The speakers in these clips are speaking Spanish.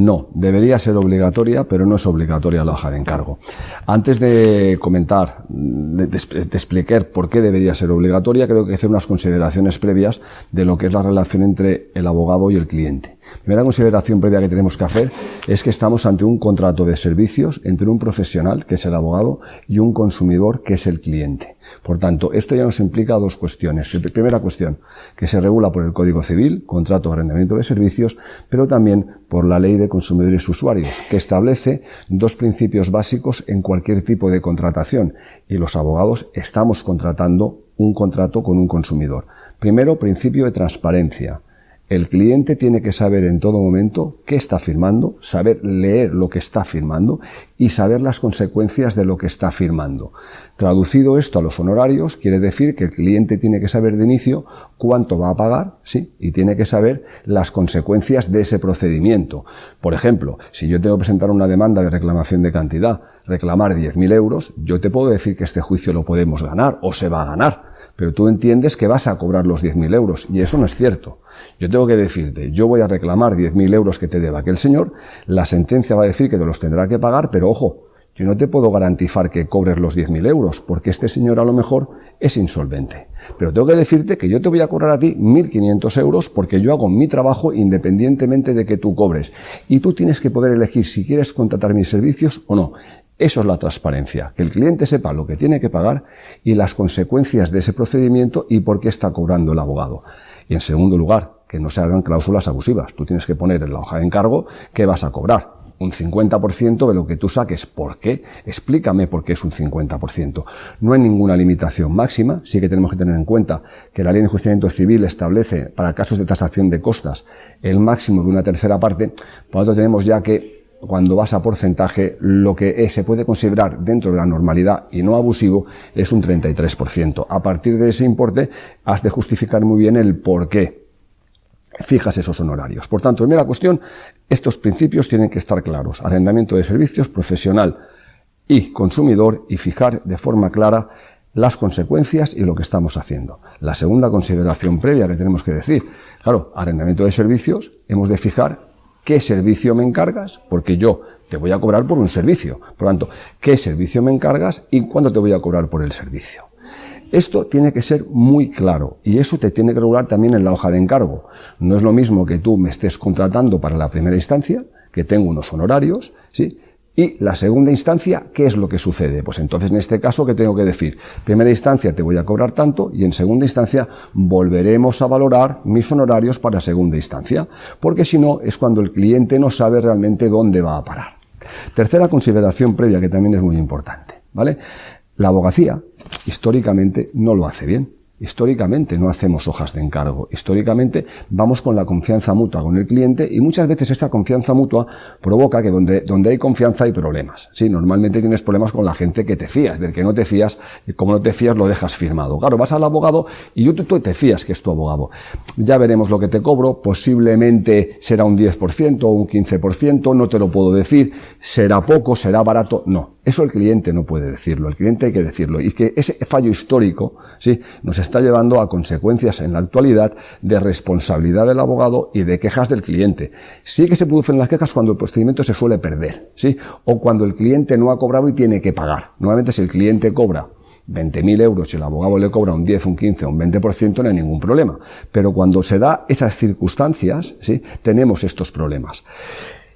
No, debería ser obligatoria, pero no es obligatoria la hoja de encargo. Antes de comentar, de explicar por qué debería ser obligatoria, creo que hay que hacer unas consideraciones previas de lo que es la relación entre el abogado y el cliente. Primera consideración previa que tenemos que hacer es que estamos ante un contrato de servicios entre un profesional, que es el abogado, y un consumidor, que es el cliente. Por tanto, esto ya nos implica dos cuestiones. Primera cuestión, que se regula por el Código Civil, contrato de arrendamiento de servicios, pero también por la Ley de Consumidores y Usuarios, que establece dos principios básicos en cualquier tipo de contratación, y los abogados estamos contratando un contrato con un consumidor. Primero, principio de transparencia. El cliente tiene que saber en todo momento qué está firmando, saber leer lo que está firmando y saber las consecuencias de lo que está firmando. Traducido esto a los honorarios, quiere decir que el cliente tiene que saber de inicio cuánto va a pagar, ¿sí? Y tiene que saber las consecuencias de ese procedimiento. Por ejemplo, si yo tengo que presentar una demanda de reclamación de cantidad, reclamar 10.000 euros, yo te puedo decir que este juicio lo podemos ganar o se va a ganar. Pero tú entiendes que vas a cobrar los 10.000 euros, y eso no es cierto. Yo tengo que decirte, yo voy a reclamar 10.000 euros que te deba aquel señor, la sentencia va a decir que te los tendrá que pagar, pero ojo, yo no te puedo garantizar que cobres los 10.000 euros, porque este señor a lo mejor es insolvente. Pero tengo que decirte que yo te voy a cobrar a ti 1.500 euros porque yo hago mi trabajo independientemente de que tú cobres. Y tú tienes que poder elegir si quieres contratar mis servicios o no. Eso es la transparencia, que el cliente sepa lo que tiene que pagar y las consecuencias de ese procedimiento y por qué está cobrando el abogado. Y en segundo lugar, que no se hagan cláusulas abusivas. Tú tienes que poner en la hoja de encargo qué vas a cobrar. Un 50% de lo que tú saques. ¿Por qué? Explícame por qué es un 50%. No hay ninguna limitación máxima. Sí que tenemos que tener en cuenta que la Ley de Enjuiciamiento Civil establece para casos de tasación de costas el máximo de una tercera parte. Por lo tanto, tenemos ya que cuando vas a porcentaje, lo que se puede considerar dentro de la normalidad y no abusivo es un 33%. A partir de ese importe has de justificar muy bien el por qué fijas esos honorarios. Por tanto, primera cuestión, estos principios tienen que estar claros. Arrendamiento de servicios, profesional y consumidor, y fijar de forma clara las consecuencias y lo que estamos haciendo. La segunda consideración previa que tenemos que decir, claro, arrendamiento de servicios, hemos de fijar ¿qué servicio me encargas? Porque yo te voy a cobrar por un servicio. Por lo tanto, ¿qué servicio me encargas y cuándo te voy a cobrar por el servicio? Esto tiene que ser muy claro y eso te tiene que regular también en la hoja de encargo. No es lo mismo que tú me estés contratando para la primera instancia, que tengo unos honorarios, ¿sí? Y la segunda instancia, ¿qué es lo que sucede? Pues entonces en este caso, ¿qué tengo que decir? Primera instancia te voy a cobrar tanto y en segunda instancia volveremos a valorar mis honorarios para segunda instancia, porque si no es cuando el cliente no sabe realmente dónde va a parar. Tercera consideración previa que también es muy importante, ¿vale? La abogacía históricamente no lo hace bien. Históricamente no hacemos hojas de encargo, históricamente vamos con la confianza mutua con el cliente y muchas veces esa confianza mutua provoca que donde hay confianza hay problemas. Sí, normalmente tienes problemas con la gente que te fías, del que no te fías, y como no te fías lo dejas firmado. Claro, vas al abogado y tú te fías que es tu abogado. Ya veremos lo que te cobro, posiblemente será un 10% o un 15%, no te lo puedo decir, será poco, será barato, no. Eso el cliente no puede decirlo, el cliente hay que decirlo. Y que ese fallo histórico, sí, nos está llevando a consecuencias en la actualidad de responsabilidad del abogado y de quejas del cliente. Sí que se producen las quejas cuando el procedimiento se suele perder, ¿sí? O cuando el cliente no ha cobrado y tiene que pagar. Normalmente si el cliente cobra 20.000 euros y el abogado le cobra un 10, un 15 o un 20%, no hay ningún problema. Pero cuando se da esas circunstancias, ¿sí?, tenemos estos problemas.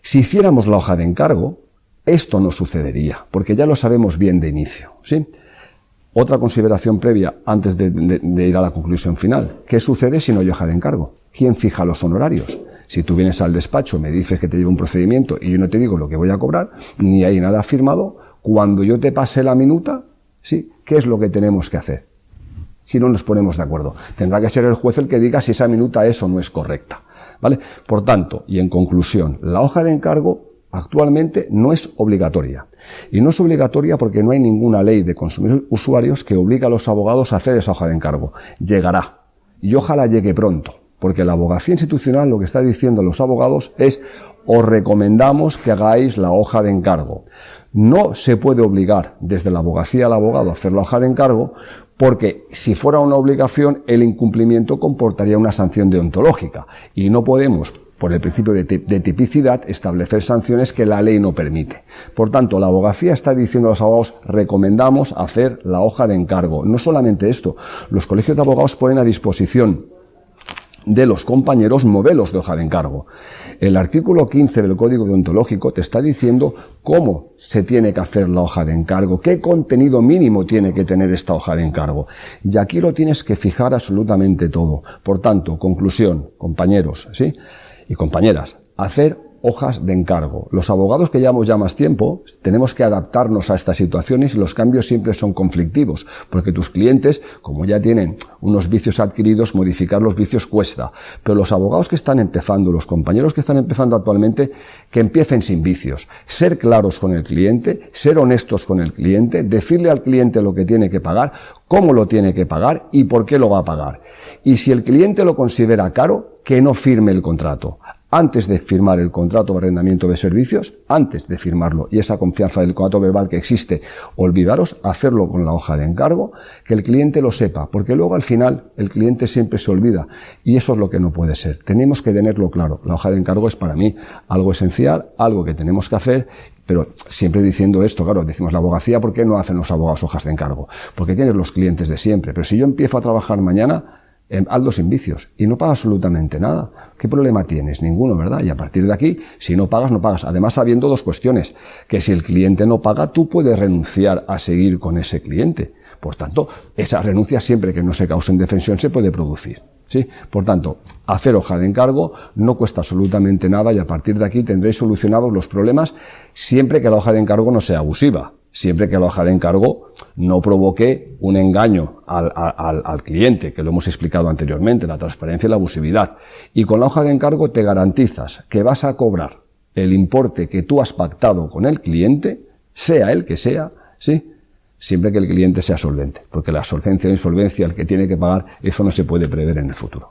Si hiciéramos la hoja de encargo, esto no sucedería, porque ya lo sabemos bien de inicio, ¿sí? Otra consideración previa antes de ir a la conclusión final. ¿Qué sucede si no hay hoja de encargo? ¿Quién fija los honorarios? Si tú vienes al despacho, me dices que te llevo un procedimiento y yo no te digo lo que voy a cobrar, ni hay nada firmado, cuando yo te pase la minuta, ¿sí?, ¿qué es lo que tenemos que hacer? Si no nos ponemos de acuerdo. Tendrá que ser el juez el que diga si esa minuta es o no es correcta, ¿vale? Por tanto, y en conclusión, la hoja de encargo actualmente no es obligatoria. Y no es obligatoria porque no hay ninguna ley de consumidores usuarios que obligue a los abogados a hacer esa hoja de encargo. Llegará. Y ojalá llegue pronto. Porque la abogacía institucional lo que está diciendo a los abogados es: os recomendamos que hagáis la hoja de encargo. No se puede obligar desde la abogacía al abogado a hacer la hoja de encargo, porque si fuera una obligación, el incumplimiento comportaría una sanción deontológica. Y no podemos por el principio de tipicidad, establecer sanciones que la ley no permite. Por tanto, la abogacía está diciendo a los abogados, recomendamos hacer la hoja de encargo. No solamente esto, los colegios de abogados ponen a disposición de los compañeros modelos de hoja de encargo. El artículo 15 del Código Deontológico te está diciendo cómo se tiene que hacer la hoja de encargo, qué contenido mínimo tiene que tener esta hoja de encargo. Y aquí lo tienes que fijar absolutamente todo. Por tanto, conclusión, compañeros, ¿sí? Y compañeras, hacer hojas de encargo. Los abogados que llevamos ya más tiempo tenemos que adaptarnos a estas situaciones y los cambios siempre son conflictivos, porque tus clientes, como ya tienen unos vicios adquiridos, modificar los vicios cuesta. Pero los abogados que están empezando, los compañeros que están empezando actualmente, que empiecen sin vicios. Ser claros con el cliente, ser honestos con el cliente, decirle al cliente lo que tiene que pagar, cómo lo tiene que pagar y por qué lo va a pagar. Y si el cliente lo considera caro, que no firme el contrato. Antes de firmar el contrato de arrendamiento de servicios, antes de firmarlo, y esa confianza del contrato verbal que existe, olvidaros, hacerlo con la hoja de encargo, que el cliente lo sepa, porque luego al final el cliente siempre se olvida, y eso es lo que no puede ser. Tenemos que tenerlo claro. La hoja de encargo es para mí algo esencial, algo que tenemos que hacer, pero siempre diciendo esto, claro, decimos la abogacía, ¿por qué no hacen los abogados hojas de encargo? Porque tienes los clientes de siempre, pero si yo empiezo a trabajar mañana, hazlo sin vicios y no pagas absolutamente nada. ¿Qué problema tienes? Ninguno, ¿verdad? Y a partir de aquí, si no pagas, no pagas. Además, sabiendo dos cuestiones, que si el cliente no paga, tú puedes renunciar a seguir con ese cliente. Por tanto, esa renuncia, siempre que no se cause indefensión, se puede producir. ¿Sí? Por tanto, hacer hoja de encargo no cuesta absolutamente nada y a partir de aquí tendréis solucionados los problemas siempre que la hoja de encargo no sea abusiva. Siempre que la hoja de encargo no provoque un engaño al cliente, que lo hemos explicado anteriormente, la transparencia y la abusividad. Y con la hoja de encargo te garantizas que vas a cobrar el importe que tú has pactado con el cliente, sea el que sea, ¿sí? Siempre que el cliente sea solvente, porque la solvencia o insolvencia, el que tiene que pagar, eso no se puede prever en el futuro.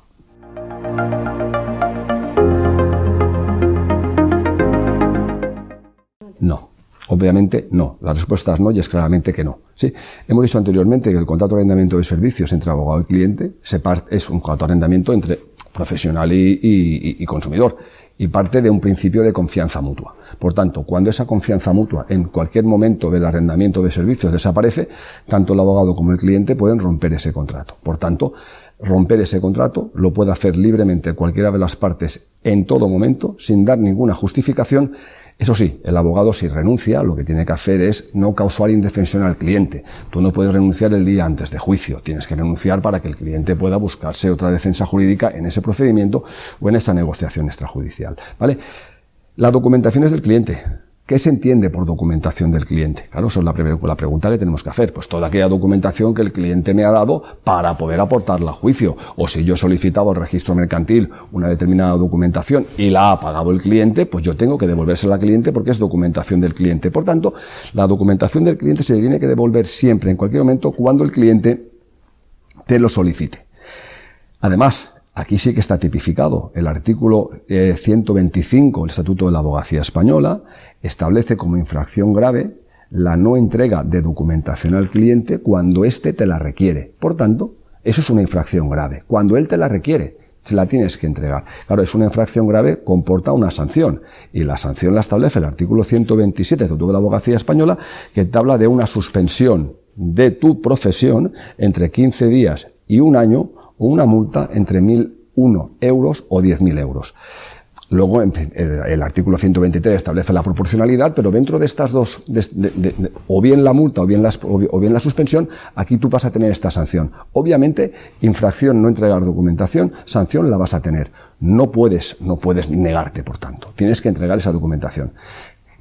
No. Obviamente no, la respuesta es no y es claramente que no. ¿Sí? Hemos dicho anteriormente que el contrato de arrendamiento de servicios entre abogado y cliente es un contrato de arrendamiento entre profesional y consumidor y parte de un principio de confianza mutua. Por tanto, cuando esa confianza mutua en cualquier momento del arrendamiento de servicios desaparece, tanto el abogado como el cliente pueden romper ese contrato. Por tanto, romper ese contrato lo puede hacer libremente cualquiera de las partes en todo momento, sin dar ninguna justificación. Eso sí, el abogado si renuncia, lo que tiene que hacer es no causar indefensión al cliente. Tú no puedes renunciar el día antes de juicio, tienes que renunciar para que el cliente pueda buscarse otra defensa jurídica en ese procedimiento o en esa negociación extrajudicial, ¿vale? La documentación es del cliente. ¿Qué se entiende por documentación del cliente? Claro, esa es la pregunta que tenemos que hacer. Pues toda aquella documentación que el cliente me ha dado para poder aportarla a juicio. O si yo solicitaba al registro mercantil una determinada documentación y la ha pagado el cliente, pues yo tengo que devolvérsela al cliente porque es documentación del cliente. Por tanto, la documentación del cliente se tiene que devolver siempre, en cualquier momento, cuando el cliente te lo solicite. Además, aquí sí que está tipificado. El artículo 125 del Estatuto de la Abogacía Española establece como infracción grave la no entrega de documentación al cliente cuando éste te la requiere. Por tanto, eso es una infracción grave. Cuando él te la requiere, se la tienes que entregar. Claro, es una infracción grave, comporta una sanción. Y la sanción la establece el artículo 127 del Estatuto de la Abogacía Española, que te habla de una suspensión de tu profesión entre 15 días y un año, o una multa entre 1.001 euros o 10.000 euros. Luego, el artículo 123 establece la proporcionalidad, pero dentro de estas dos, o bien la multa o bien la suspensión, aquí tú vas a tener esta sanción. Obviamente, infracción no entregar documentación, sanción la vas a tener. No puedes negarte, por tanto. Tienes que entregar esa documentación.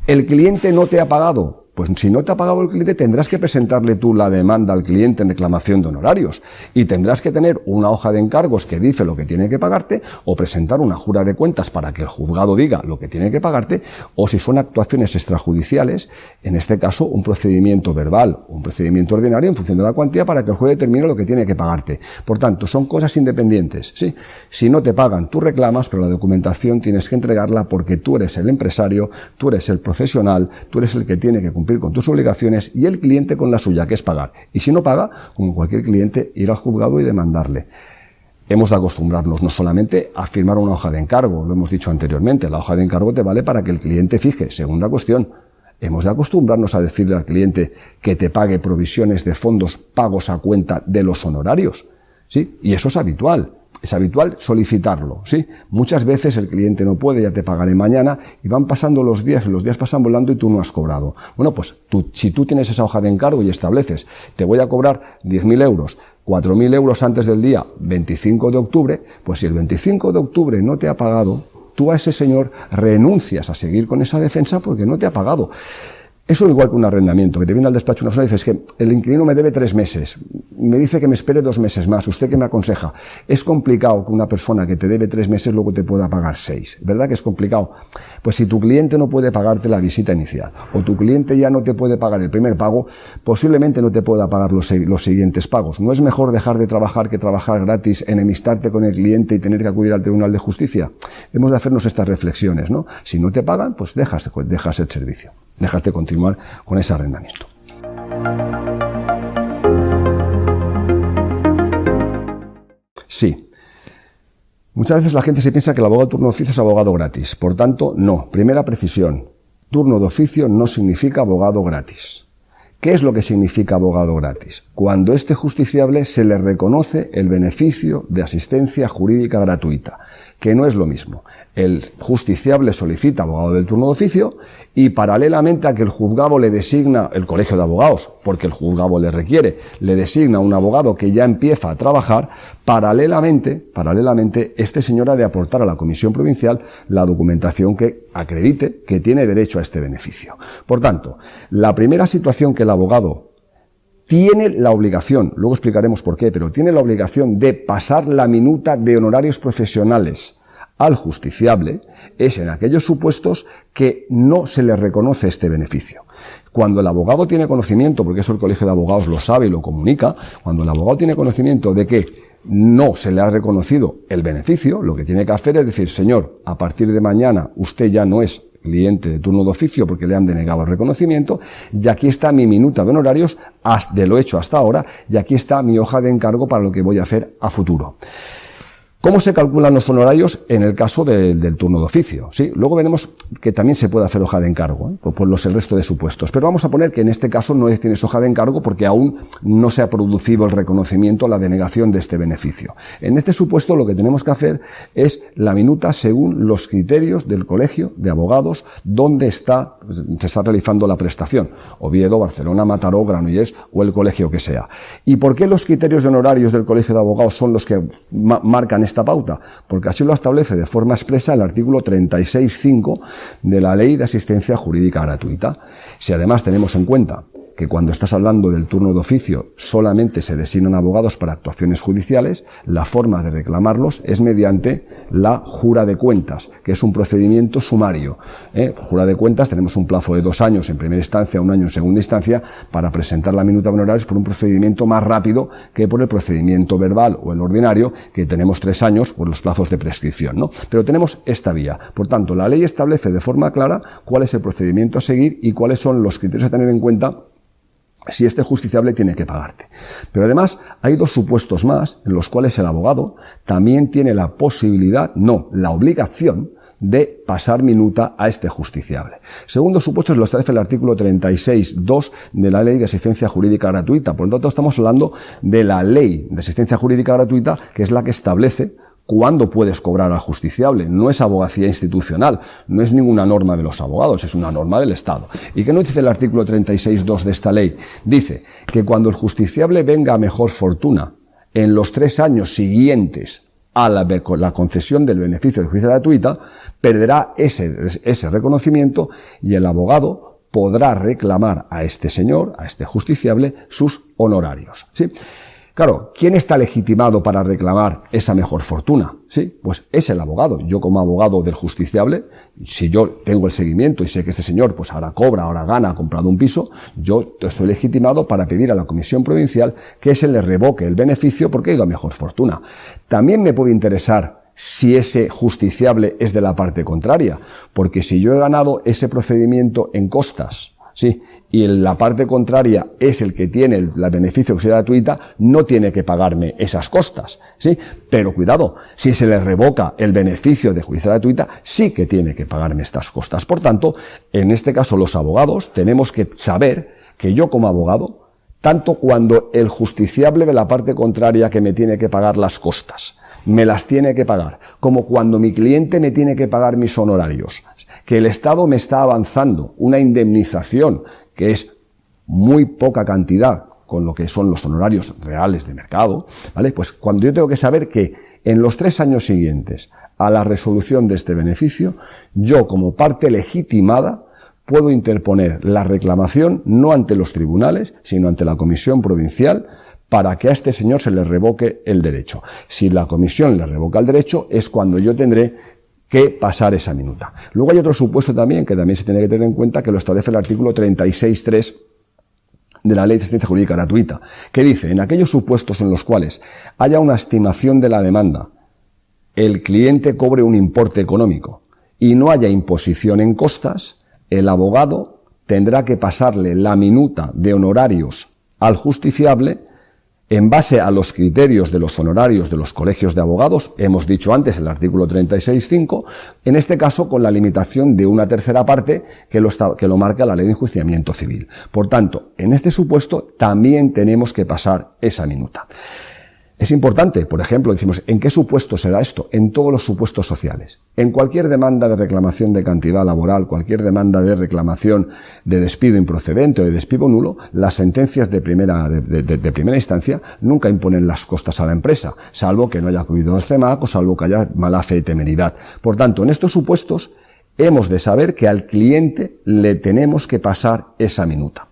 ¿El cliente no te ha pagado? Pues si no te ha pagado el cliente, tendrás que presentarle tú la demanda al cliente en reclamación de honorarios y tendrás que tener una hoja de encargos que dice lo que tiene que pagarte o presentar una jura de cuentas para que el juzgado diga lo que tiene que pagarte o si son actuaciones extrajudiciales, en este caso un procedimiento verbal, un procedimiento ordinario en función de la cuantía para que el juez determine lo que tiene que pagarte. Por tanto, son cosas independientes, ¿sí? Si no te pagan, tú reclamas, pero la documentación tienes que entregarla porque tú eres el empresario, tú eres el profesional, tú eres el que tiene que cumplir con tus obligaciones y el cliente con la suya, que es pagar. Y si no paga, como cualquier cliente, ir al juzgado y demandarle. hemos de acostumbrarnos no solamente a firmar una hoja de encargo, lo hemos dicho anteriormente, la hoja de encargo te vale para que el cliente fije. Segunda cuestión, hemos de acostumbrarnos a decirle al cliente que te pague provisiones de fondos pagos a cuenta de los honorarios, ¿sí? Y eso es habitual solicitarlo, ¿sí? Muchas veces el cliente no puede, ya te pagaré mañana, y van pasando los días pasan volando y tú no has cobrado. Bueno, pues si tú tienes esa hoja de encargo y estableces, te voy a cobrar 10.000 euros, 4.000 euros antes del día 25 de octubre, pues si el 25 de octubre no te ha pagado, tú a ese señor renuncias a seguir con esa defensa porque no te ha pagado. Eso igual que un arrendamiento, que te viene al despacho una persona y dices que el inquilino me debe 3 meses, me dice que me espere 2 meses más, ¿usted qué me aconseja? Es complicado que una persona que te debe 3 meses luego te pueda pagar 6, ¿verdad que es complicado? Pues si tu cliente no puede pagarte la visita inicial, o tu cliente ya no te puede pagar el primer pago, posiblemente no te pueda pagar los siguientes pagos. ¿No es mejor dejar de trabajar que trabajar gratis, enemistarte con el cliente y tener que acudir al Tribunal de Justicia? Hemos de hacernos estas reflexiones, ¿no? Si no te pagan, pues dejas el servicio. Dejas de continuar con ese arrendamiento. Sí. Muchas veces la gente se piensa que el abogado de turno de oficio es abogado gratis. Por tanto, no. Primera precisión. Turno de oficio no significa abogado gratis. ¿Qué es lo que significa abogado gratis? Cuando este justiciable se le reconoce el beneficio de asistencia jurídica gratuita, que no es lo mismo. El justiciable solicita abogado del turno de oficio y paralelamente a que el juzgado le designa, el colegio de abogados, porque el juzgado le requiere, le designa un abogado que ya empieza a trabajar, paralelamente, este señor ha de aportar a la comisión provincial la documentación que acredite que tiene derecho a este beneficio. Por tanto, la primera situación que el abogado tiene la obligación, luego explicaremos por qué, pero tiene la obligación de pasar la minuta de honorarios profesionales al justiciable, es en aquellos supuestos que no se le reconoce este beneficio. Cuando el abogado tiene conocimiento, porque eso el colegio de abogados lo sabe y lo comunica, cuando el abogado tiene conocimiento de que no se le ha reconocido el beneficio, lo que tiene que hacer es decir, señor, a partir de mañana usted ya no es cliente de turno de oficio porque le han denegado el reconocimiento, y aquí está mi minuta de honorarios de lo hecho hasta ahora, y aquí está mi hoja de encargo para lo que voy a hacer a futuro. ¿Cómo se calculan los honorarios en el caso del turno de oficio? ¿Sí? Luego veremos que también se puede hacer hoja de encargo, por el resto de supuestos. Pero vamos a poner que en este caso no tienes hoja de encargo porque aún no se ha producido el reconocimiento, la denegación de este beneficio. En este supuesto lo que tenemos que hacer es la minuta según los criterios del colegio de abogados donde se está realizando la prestación. Oviedo, Barcelona, Mataró, Granollers o el colegio que sea. ¿Y por qué los criterios de honorarios del colegio de abogados son los que marcan esta pauta? Porque así lo establece de forma expresa el artículo 36.5 de la Ley de Asistencia Jurídica Gratuita. Si además tenemos en cuenta que cuando estás hablando del turno de oficio solamente se designan abogados para actuaciones judiciales, la forma de reclamarlos es mediante la jura de cuentas, que es un procedimiento sumario. Jura de cuentas, tenemos un plazo de 2 años en primera instancia, 1 año en segunda instancia, para presentar la minuta de honorarios por un procedimiento más rápido que por el procedimiento verbal o el ordinario, que tenemos 3 años por los plazos de prescripción, ¿no? Pero tenemos esta vía. Por tanto, la ley establece de forma clara cuál es el procedimiento a seguir y cuáles son los criterios a tener en cuenta si este justiciable tiene que pagarte. Pero además hay 2 supuestos más en los cuales el abogado también tiene la posibilidad, no, la obligación de pasar minuta a este justiciable. Segundo supuesto lo establece el artículo 36.2 de la Ley de Asistencia Jurídica Gratuita. Por lo tanto, estamos hablando de la Ley de Asistencia Jurídica Gratuita, que es la que establece cuándo puedes cobrar al justiciable. No es abogacía institucional, no es ninguna norma de los abogados, es una norma del Estado. ¿Y qué nos dice el artículo 36.2 de esta ley? Dice que cuando el justiciable venga a mejor fortuna en los 3 años siguientes a la concesión del beneficio de justicia gratuita, perderá ese reconocimiento y el abogado podrá reclamar a este señor, a este justiciable, sus honorarios. ¿Sí? Claro, ¿quién está legitimado para reclamar esa mejor fortuna? Sí, pues es el abogado. Yo como abogado del justiciable, si yo tengo el seguimiento y sé que este señor pues ahora cobra, ahora gana, ha comprado un piso, yo estoy legitimado para pedir a la Comisión Provincial que se le revoque el beneficio porque ha ido a mejor fortuna. También me puede interesar si ese justiciable es de la parte contraria, porque si yo he ganado ese procedimiento en costas, sí, y la parte contraria es el que tiene el beneficio de justicia gratuita, no tiene que pagarme esas costas, sí, pero cuidado, si se le revoca el beneficio de justicia gratuita, sí que tiene que pagarme estas costas. Por tanto, en este caso los abogados tenemos que saber que yo como abogado, tanto cuando el justiciable de la parte contraria que me tiene que pagar las costas, me las tiene que pagar, como cuando mi cliente me tiene que pagar mis honorarios, que el Estado me está avanzando una indemnización que es muy poca cantidad con lo que son los honorarios reales de mercado, ¿vale? Pues cuando yo tengo que saber que en los 3 años siguientes a la resolución de este beneficio, yo como parte legitimada puedo interponer la reclamación no ante los tribunales, sino ante la Comisión Provincial para que a este señor se le revoque el derecho. Si la comisión le revoca el derecho, es cuando yo tendré que pasar esa minuta. Luego hay otro supuesto también, que también se tiene que tener en cuenta, que lo establece el artículo 36.3 de la Ley de Asistencia Jurídica Gratuita, que dice, en aquellos supuestos en los cuales haya una estimación de la demanda, el cliente cobre un importe económico y no haya imposición en costas, el abogado tendrá que pasarle la minuta de honorarios al justiciable en base a los criterios de los honorarios de los colegios de abogados, hemos dicho antes el artículo 36.5, en este caso con la limitación de una tercera parte que lo marca la Ley de Enjuiciamiento Civil. Por tanto, en este supuesto también tenemos que pasar esa minuta. Es importante, por ejemplo, decimos, ¿en qué supuesto se da esto? En todos los supuestos sociales. En cualquier demanda de reclamación de cantidad laboral, cualquier demanda de reclamación de despido improcedente o de despido nulo, las sentencias de primera instancia nunca imponen las costas a la empresa, salvo que no haya acudido al CEMAC o salvo que haya mala fe y temeridad. Por tanto, en estos supuestos hemos de saber que al cliente le tenemos que pasar esa minuta.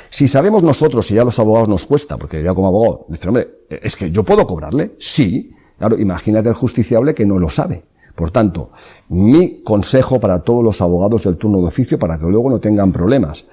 Si sabemos nosotros, y ya a los abogados nos cuesta, porque ya como abogado, decir, hombre, ¿es que yo puedo cobrarle? Sí. Claro, imagínate el justiciable que no lo sabe. Por tanto, mi consejo para todos los abogados del turno de oficio, para que luego no tengan problemas,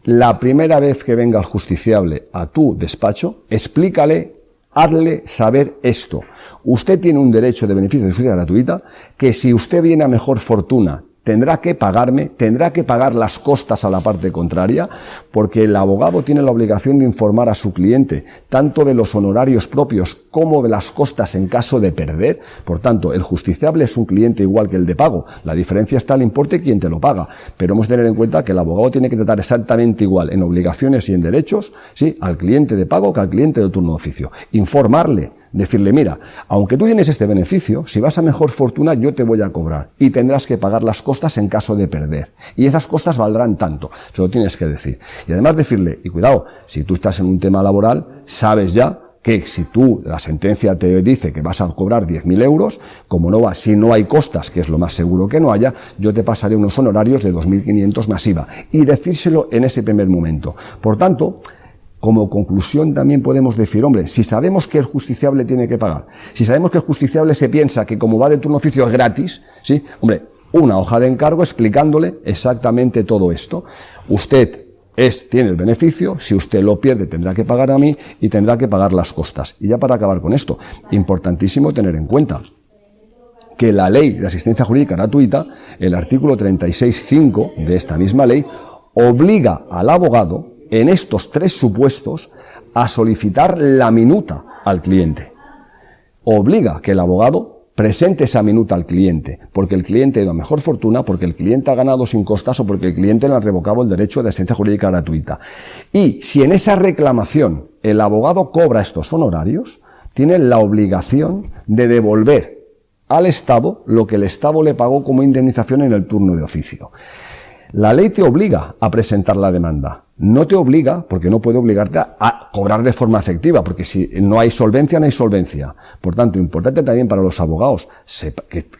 la primera vez que venga el justiciable a tu despacho, explícale, hazle saber esto. Usted tiene un derecho de beneficio de justicia gratuita, que si usted viene a mejor fortuna, tendrá que pagarme, tendrá que pagar las costas a la parte contraria, porque el abogado tiene la obligación de informar a su cliente, tanto de los honorarios propios como de las costas en caso de perder. Por tanto, el justiciable es un cliente igual que el de pago. La diferencia está en el importe y quién te lo paga. Pero hemos de tener en cuenta que el abogado tiene que tratar exactamente igual en obligaciones y en derechos, sí, al cliente de pago que al cliente del turno de oficio. Informarle. Decirle, mira, aunque tú tienes este beneficio, si vas a mejor fortuna yo te voy a cobrar y tendrás que pagar las costas en caso de perder. Y esas costas valdrán tanto, se lo tienes que decir. Y además decirle, y cuidado, si tú estás en un tema laboral, sabes ya que si la sentencia te dice que vas a cobrar 10.000 euros, como no va, si no hay costas, que es lo más seguro que no haya, yo te pasaré unos honorarios de 2.500 más IVA. Y decírselo en ese primer momento. Por tanto, como conclusión también podemos decir, hombre, si sabemos que el justiciable tiene que pagar, si sabemos que el justiciable se piensa que como va de turno oficio es gratis, ¿sí? Hombre, una hoja de encargo explicándole exactamente todo esto. Usted tiene el beneficio, si usted lo pierde tendrá que pagar a mí y tendrá que pagar las costas. Y ya para acabar con esto, importantísimo tener en cuenta que la Ley de Asistencia Jurídica Gratuita, el artículo 36.5 de esta misma ley, obliga al abogado en estos 3 supuestos a solicitar la minuta al cliente. Obliga que el abogado presente esa minuta al cliente, porque el cliente ha ido a mejor fortuna, porque el cliente ha ganado sin costas o porque el cliente le ha revocado el derecho de asistencia jurídica gratuita. Y si en esa reclamación el abogado cobra estos honorarios, tiene la obligación de devolver al Estado lo que el Estado le pagó como indemnización en el turno de oficio. La ley te obliga a presentar la demanda. No te obliga, porque no puede obligarte a cobrar de forma efectiva, porque si no hay solvencia, no hay solvencia. Por tanto, importante también para los abogados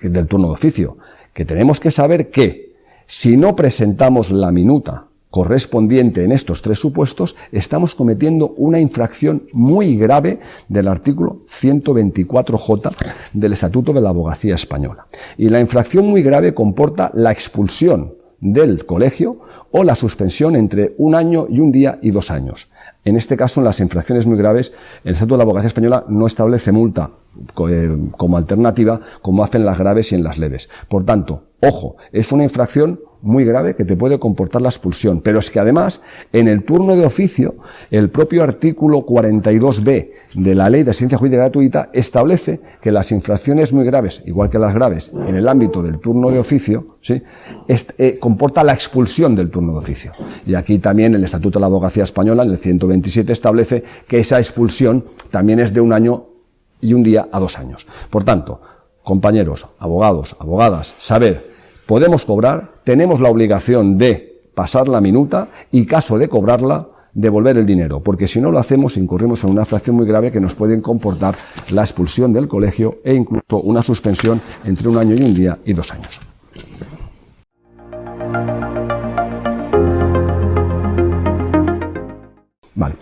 del turno de oficio, que tenemos que saber que si no presentamos la minuta correspondiente en estos 3 supuestos, estamos cometiendo una infracción muy grave del artículo 124J del Estatuto de la Abogacía Española. Y la infracción muy grave comporta la expulsión del colegio o la suspensión entre 1 año y 1 día y 2 años. En este caso, en las infracciones muy graves, el Estatuto de la Abogacía Española no establece multa como alternativa, como hacen las graves y en las leves. Por tanto, ojo, es una infracción muy grave que te puede comportar la expulsión. Pero es que además, en el turno de oficio, el propio artículo 42b de la Ley de Asistencia Jurídica Gratuita establece que las infracciones muy graves, igual que las graves, en el ámbito del turno de oficio, ¿sí?, comporta la expulsión del turno de oficio. Y aquí también el Estatuto de la Abogacía Española, en el 127, establece que esa expulsión también es de 1 año y 1 día a 2 años. Por tanto, compañeros, abogados, abogadas, saber, podemos cobrar, tenemos la obligación de pasar la minuta y, caso de cobrarla, devolver el dinero, porque si no lo hacemos incurrimos en una infracción muy grave que nos puede comportar la expulsión del colegio e incluso una suspensión entre 1 año y 1 día y 2 años. Vale.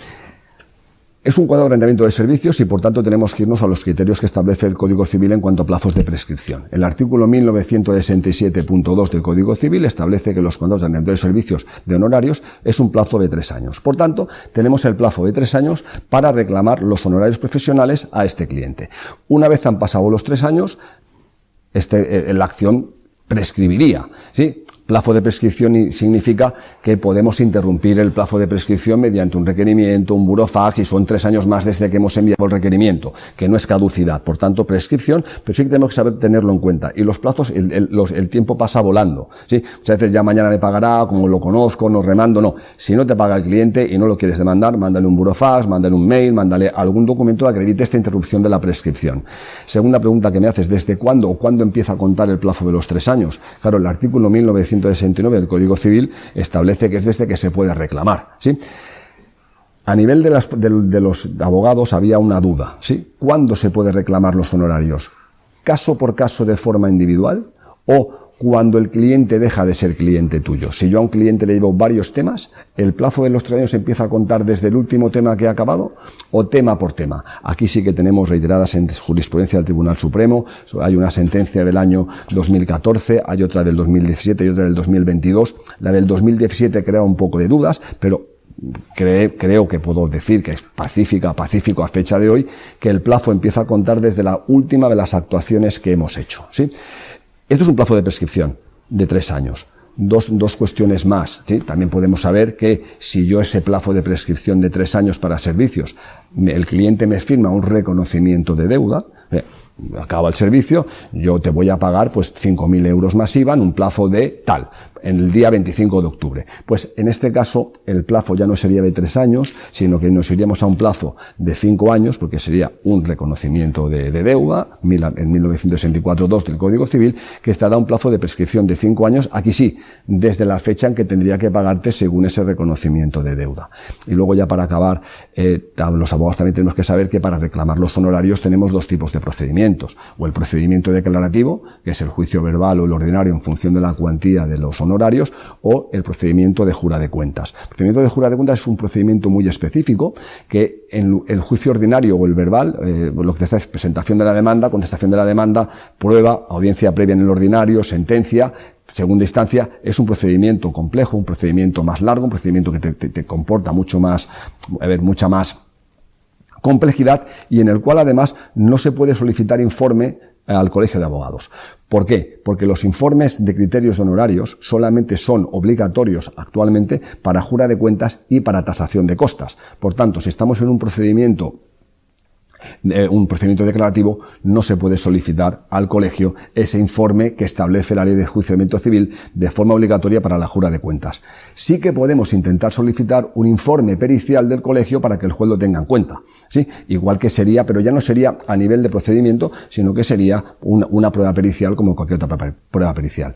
Es un cuadro de arrendamiento de servicios y por tanto tenemos que irnos a los criterios que establece el Código Civil en cuanto a plazos de prescripción. El artículo 1967.2 del Código Civil establece que los contratos de arrendamiento de servicios de honorarios es un plazo de 3 años. Por tanto, tenemos el plazo de 3 años para reclamar los honorarios profesionales a este cliente. Una vez han pasado los 3 años, la acción prescribiría, ¿sí? Plazo de prescripción significa que podemos interrumpir el plazo de prescripción mediante un requerimiento, un burofax, y son 3 años más desde que hemos enviado el requerimiento, que no es caducidad. Por tanto, prescripción, pero sí que tenemos que saber tenerlo en cuenta. Y los plazos, el tiempo pasa volando, ¿sí? Muchas veces ya mañana me pagará, como lo conozco, no remando, no. Si no te paga el cliente y no lo quieres demandar, mándale un burofax, mándale un mail, mándale algún documento que acredite esta interrupción de la prescripción. Segunda pregunta que me haces, ¿desde cuándo o cuándo empieza a contar el plazo de los 3 años? Claro, el artículo 1969 del Código Civil establece que es desde que se puede reclamar, ¿sí? A nivel de los abogados había una duda, ¿sí? ¿Cuándo se puede reclamar los honorarios? ¿Caso por caso de forma individual o cuando el cliente deja de ser cliente tuyo? Si yo a un cliente le llevo varios temas, ¿el plazo de los 3 años empieza a contar desde el último tema que ha acabado o tema por tema? Aquí sí que tenemos reiteradas en jurisprudencia del Tribunal Supremo. Hay una sentencia del año 2014, hay otra del 2017 y otra del 2022. La del 2017 crea un poco de dudas, pero creo que puedo decir que es pacífico a fecha de hoy, que el plazo empieza a contar desde la última de las actuaciones que hemos hecho, ¿sí? Esto es un plazo de prescripción de 3 años. Dos cuestiones más, ¿sí? También podemos saber que si yo ese plazo de prescripción de 3 años para servicios, el cliente me firma un reconocimiento de deuda, acaba el servicio, yo te voy a pagar pues 5.000 euros más IVA en un plazo de tal, en el día 25 de octubre. Pues en este caso el plazo ya no sería de 3 años, sino que nos iríamos a un plazo de 5 años, porque sería un reconocimiento de deuda, en 1964.2 del Código Civil, que estará un plazo de prescripción de 5 años, aquí sí, desde la fecha en que tendría que pagarte según ese reconocimiento de deuda. Y luego ya para acabar, los abogados también tenemos que saber que para reclamar los honorarios tenemos 2 tipos de procedimientos, o el procedimiento declarativo, que es el juicio verbal o el ordinario en función de la cuantía de los honorarios, o el procedimiento de jura de cuentas. El procedimiento de jura de cuentas es un procedimiento muy específico que en el juicio ordinario o el verbal, lo que está es presentación de la demanda, contestación de la demanda, prueba, audiencia previa en el ordinario, sentencia, segunda instancia, es un procedimiento complejo, un procedimiento más largo, un procedimiento que te comporta mucha más complejidad y en el cual además no se puede solicitar informe al Colegio de Abogados. ¿Por qué? Porque los informes de criterios de honorarios solamente son obligatorios actualmente para jura de cuentas y para tasación de costas. Por tanto, si estamos en un procedimiento declarativo, no se puede solicitar al colegio ese informe que establece la Ley de Enjuiciamiento Civil de forma obligatoria para la jura de cuentas. Sí que podemos intentar solicitar un informe pericial del colegio para que el juez lo tenga en cuenta, ¿sí? Igual que sería, pero ya no sería a nivel de procedimiento, sino que sería una prueba pericial como cualquier otra prueba pericial.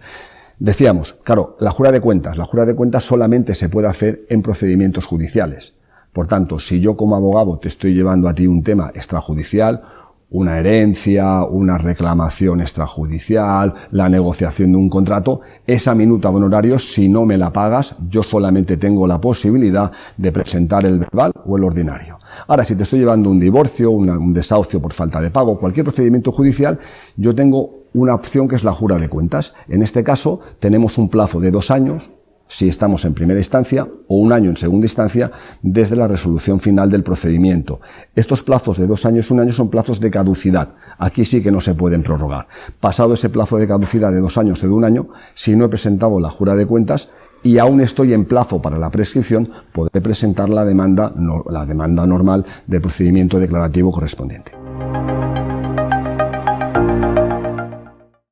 Decíamos, claro, la jura de cuentas solamente se puede hacer en procedimientos judiciales. Por tanto, si yo como abogado te estoy llevando a ti un tema extrajudicial, una herencia, una reclamación extrajudicial, la negociación de un contrato, esa minuta de honorarios, si no me la pagas, yo solamente tengo la posibilidad de presentar el verbal o el ordinario. Ahora, si te estoy llevando un divorcio, un desahucio por falta de pago, cualquier procedimiento judicial, yo tengo una opción que es la jura de cuentas. En este caso, tenemos un plazo de 2 años, si estamos en primera instancia o 1 año en segunda instancia desde la resolución final del procedimiento. Estos plazos de 2 años, 1 año son plazos de caducidad. Aquí sí que no se pueden prorrogar. Pasado ese plazo de caducidad de 2 años o de 1 año, si no he presentado la jura de cuentas y aún estoy en plazo para la prescripción, podré presentar la demanda normal del procedimiento declarativo correspondiente.